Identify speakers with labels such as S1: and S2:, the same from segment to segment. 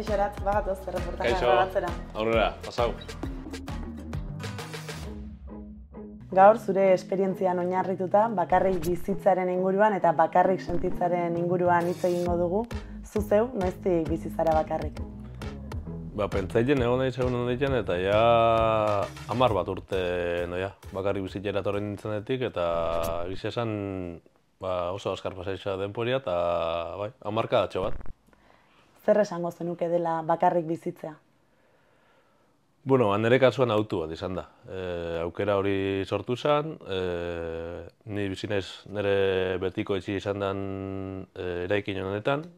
S1: Kaixo Aratz, bagatoz, erreportaje
S2: Kaixo,
S1: grabatzera.
S2: aurrera, pasau.
S1: Gaur, zure esperientzian oinarrituta, bakarrik bizitzaren inguruan eta bakarrik sentitzaren inguruan hitz egingo dugu. Zu zeu, noiztik bizi zara bakarrik?
S2: Pentsatzen egon nahi segun honetan eta ja 10 bat urte noia, bakarrik bizitzera etorri nintzenetik eta egia esan oso azkar pasaitza denporia eta bai, 10 bat.
S1: Zer esango zenuke dela bakarrik bizitzea?
S2: Bueno, nire kasuan autu bat izan da. Aukera hori sortu zen, ni bizi naiz nire betiko etxe izan den eraikin honetan.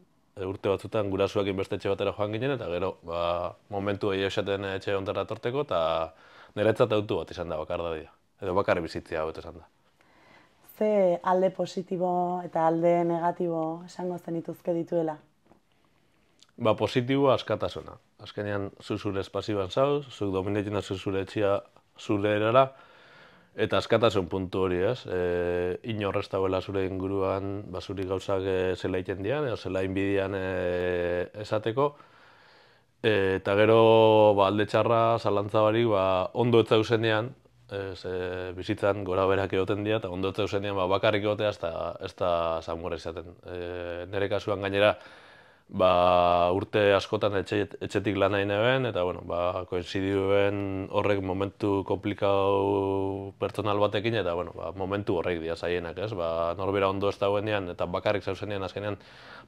S2: Urte batzutan gurasoekin beste etxe batera joan ginen eta gero momentu egin esaten etxe hontara etorteko eta niretzat autu bat izan da bakardadia. Edo bakarrik bizitzea hau izan da.
S1: Ze alde positibo eta alde negatibo esango zenituzke dituela?
S2: Positiboa askatasuna. Azkenean zure espazioan zauz, zuk dominatzen da zure etxea zure erara, eta askatasun puntu hori ez. Inor ez dagoela zure inguruan zuri gauzak zela egiten dian, edo zela inbidian esateko. Eta gero alde txarra, zalantza barik, ondo ez zauzenean, bizitzan gora berak egoten dira, eta ondo ez zauzenean bakarrik egotea ez da zamora izaten. Nire kasuan gainera, urte askotan etxetik lan nahi neben, eta koinzidioen horrek momentu komplikau pertsonal batekin, eta momentu horrek dira zaienak, ez? Norbera ondo ez dagoenean, eta bakarrik zauzenean azkenean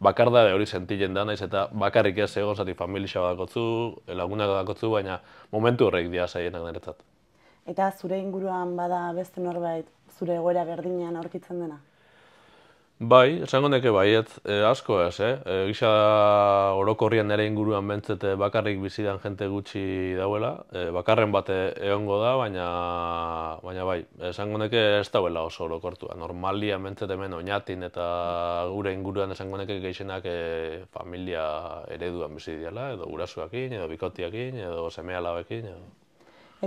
S2: bakardade hori sentitzen da, naiz eta bakarrik ez egon, zati familia badakotzu, lagunak badakotzu, baina momentu horrek dira zaienak niretzat.
S1: Eta zure inguruan bada beste norbait zure egoera berdinean aurkitzen dena?
S2: Bai, esango neke baiet, asko ez, Gisa orokorrian nire inguruan bentzete bakarrik bizidan jente gutxi dauela, bakarren bate egongo da, baina bai, esango neke ez dauela oso orokortua. Normalia bentzete hemen oinatin eta gure inguruan esango neke gehienak familia ereduan bizi diala, edo gurasoekin, edo bikotiakin, edo seme-alabekin.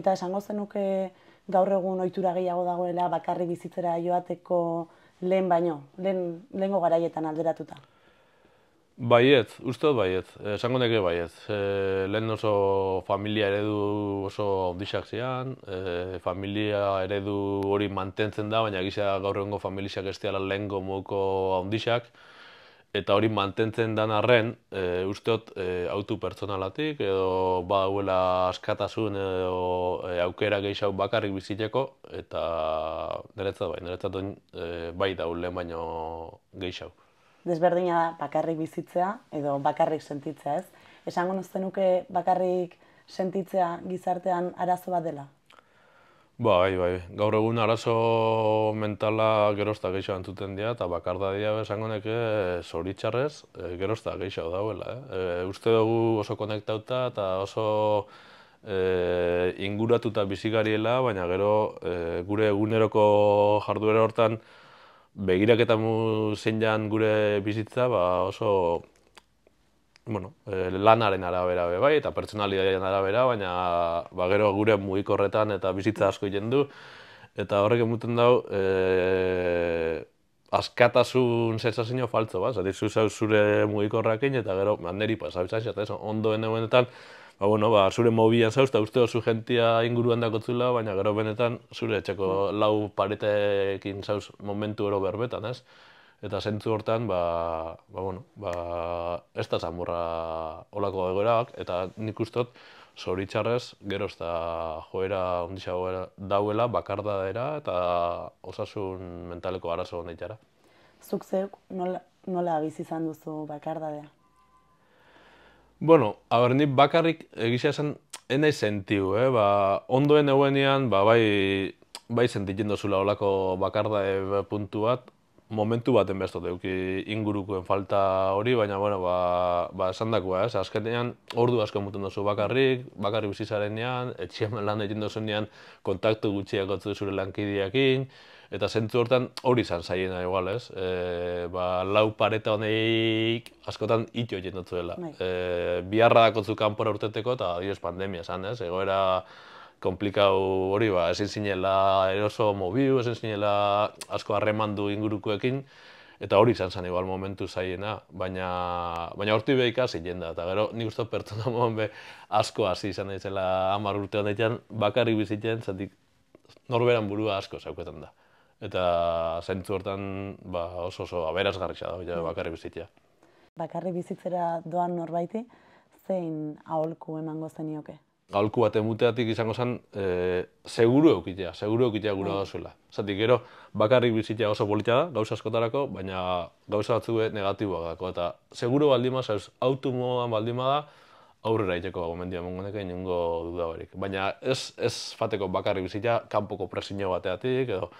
S1: Eta esango zenuke gaur egun ohitura gehiago dagoela bakarrik bizitzera joateko lehen baino, lehengo garaietan alderatuta?
S2: Baiet, uste dut baiet, esango neke baiet. Lehen oso familia eredu oso handixak zian, familia eredu hori mantentzen da, baina gisa gaur egungo familiak ez diala lehengo moduko handixak, eta hori mantentzen dan arren, uste dut autu pertsonalatik, edo badauela askatasun edo aukera gehiago bakarrik bizitzeko, eta niretzat bai daul lehen baino gehiago.
S1: Desberdina da bakarrik bizitzea edo bakarrik sentitzea, ez? Esango zenuke bakarrik sentitzea gizartean arazo bat dela?
S2: Bai. Gaur egun arazo mentala gerozta gehiago entzuten dira, eta bakardadia esango neke zoritxarrez gerozta gehiago dauela. Uste dugu oso konektauta eta oso inguratuta bizigariela, baina gero gure eguneroko jarduera hortan begiraketan zein jan gure bizitza oso lanaren arabera bai, eta pertsonalidadean arabera, baina gero gure mugikorretan eta bizitza asko egiten du, eta horrek emuten dau askatasun sensazio faltzo bat, zati zure mugikorrakin, eta gero niri pasabitzat, ondoen egunetan, zure mobilan zauz, eta uste zu jentia inguruan dakotzula, baina gero benetan zure etxeko lau paretekin zauz momentu ero berbetan, ez? Eta zentzu hortan, ez da zamurra olako egoerak, eta nik ustot, zoritxarrez, gero ez da joera ondixago dauela, bakardadera eta osasun mentaleko arazo honetara.
S1: Zuk zeuk nola bizi izan duzu bakardadea?
S2: Nik bakarrik egizia esan enai sentiu, ondoen eguenean, bai sentitzen dozula olako bakardade puntu bat, momentu baten behaztot eduki ingurukoen falta hori, baina, esan dakoa, azkenean ordu asko emuten dozu bakarrik bizizarenean, etxean lan egiten dozunean kontaktu gutxiak gotzu zure lankideakin, eta zentzu hortan hori izan zaiena igual, ez? Lau pareta honeik askotan ito egiten dutzuela. Biharra dakotzu kanpora urteteko eta adioz pandemia esan, ez? Egoera komplikau hori, ezin zinela eroso mobiu, ezin zinela asko harremandu ingurukoekin, Eta hori izan zen igual momentu zaiena, baina hortik be ikasi jenda. Eta gero nik uste pertsona moan be asko hasi izan daizela 10 urte honetan bakarrik bizitzen, zatik norberan burua asko zauketan da. Eta zentzu hortan oso aberasgarria da bakarrik bizitzea.
S1: Bakarrik bizitzera doan norbaiti, zein aholku emango zenioke?
S2: Aholku bat emuteatik izango zen, seguru eukitea gura da zuela. Zatik, gero, bakarrik bizitzea oso polita da, gauza askotarako, baina gauza batzuk negatiboak dako. Eta seguru baldima, autu modan baldima da, aurrera iteko gomendia mongoneka inungo dudabarik. Baina ez fateko bakarrik bizitzea, kanpoko presiño bateatik, edo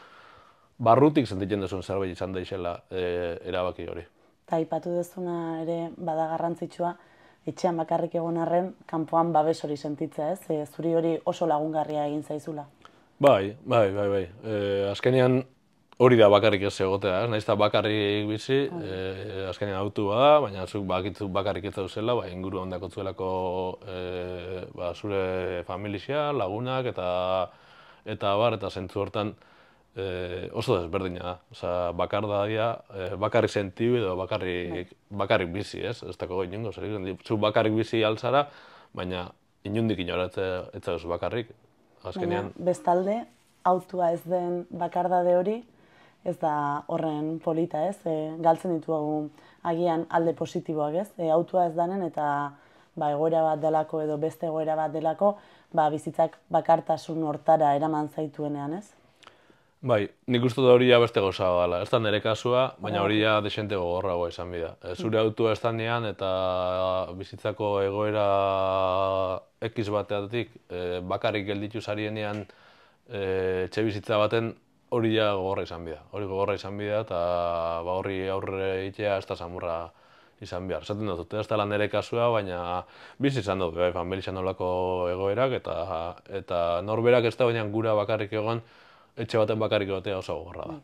S2: barrutik sentitzen duzun zerbait izan daizela erabaki hori.
S1: Eta aipatu duzuna ere bada garrantzitsua, etxean bakarrik egon arren, kanpoan babes hori sentitzea, ez? Zuri hori oso lagungarria egin zaizula.
S2: Bai. Azkenean hori da bakarrik ez egotea, ez? Nahiz eta bakarrik bizi, azkenean autu bada, baina zuk bakitzu bakarrik ez dauzela, inguru ondako zuelako zure familia, lagunak eta zentzu hortan oso desberdina da. Osa, bakar da dia, bakarrik sentiu edo bakarrik bizi, ez? Ez dago inungo, zu bakarrik bizi altzara, baina inundik inora ez zauz bakarrik.
S1: Baina, bestalde, autua ez den bakardade hori, ez da horren polita, ez? Galtzen ditugu agian alde positiboak, ez? Autua ez danen eta egoera bat delako edo beste egoera bat delako, bizitzak bakartasun hortara eraman zaituenean, ez?
S2: Bai, nik uste da hori beste gauza dela. Ez da nire kasua, baina hori desente gogorragoa izan bida. Zure autua ez danean eta bizitzako egoera X bateatik bakarrik gelditu zarienean etxe bizitza baten hori gogorra izan bida. Hori gogorra izan bida eta horri aurre egitea ez da samurra izan behar. Zaten dut, ez dela nire kasua, baina bizi izan dut, familia nolako egoerak eta norberak ez da baina gura bakarrik egon etxe baten bakarrik egotea oso gogorra da.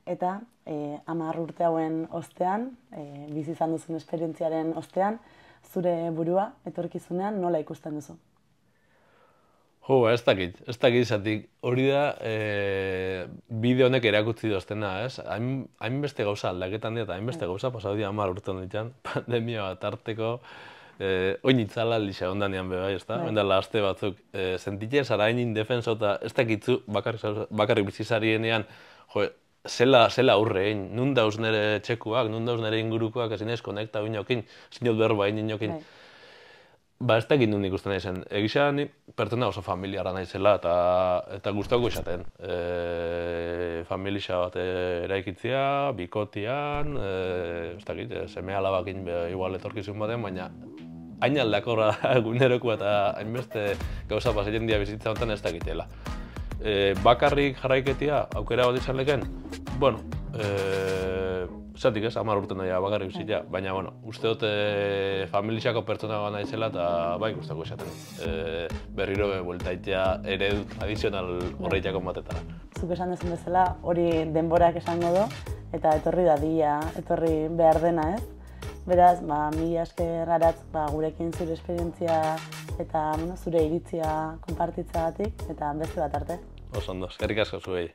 S1: Eta 10 urte hauen ostean, bizi izan duzun esperientziaren ostean, zure burua etorkizunean nola ikusten duzu?
S2: Ez dakit izatik. Hori da bideo honek erakutsi doztena, ez? Hainbeste gauza aldaketan dira eta hainbeste gauza pasau dira 10 urte honetan, pandemia bat arteko, oin itzala lixa ondanean bebai, ez da? Oindala aste batzuk, sentitzen zara hain indefenso eta ez dakitzu bakarrik bizizarienean, zela aurre egin, nun dauz nire txekuak, nun dauz nire ingurukoak, ezin ez konekta inokin, zinot berba egin inokin. Ez dakit nun ikusten nahi zen. Egisa ni pertsona oso familiara naizela eta gustatuko izaten. Familia bat eraikitzea, bikotian, ez dakit, seme alabakin igual etorkizun baten, baina hain aldakorra guneroko eta hainbeste gauza pasatzen dira bizitza honetan ez dakitela. Bakarrik jarraiketia aukera bat izan leken? Bueno, zatik ez, 10 urte nahi bakarrik bizitzea, baina uste dut familiako pertsona bat naizela eta bai gustatuko izaten. Berriro bueltaitea eredu tradizional horreitako batetara.
S1: Zuk esan duzun bezala, hori denborak esango du, eta etorri dadia, etorri behar dena, ez? Beraz, mila esker Aratz gurekin zure esperientzia eta zure iritzia konpartitzeagatik eta beste bat arte.
S2: Oso ondo, eskerrik asko zuei.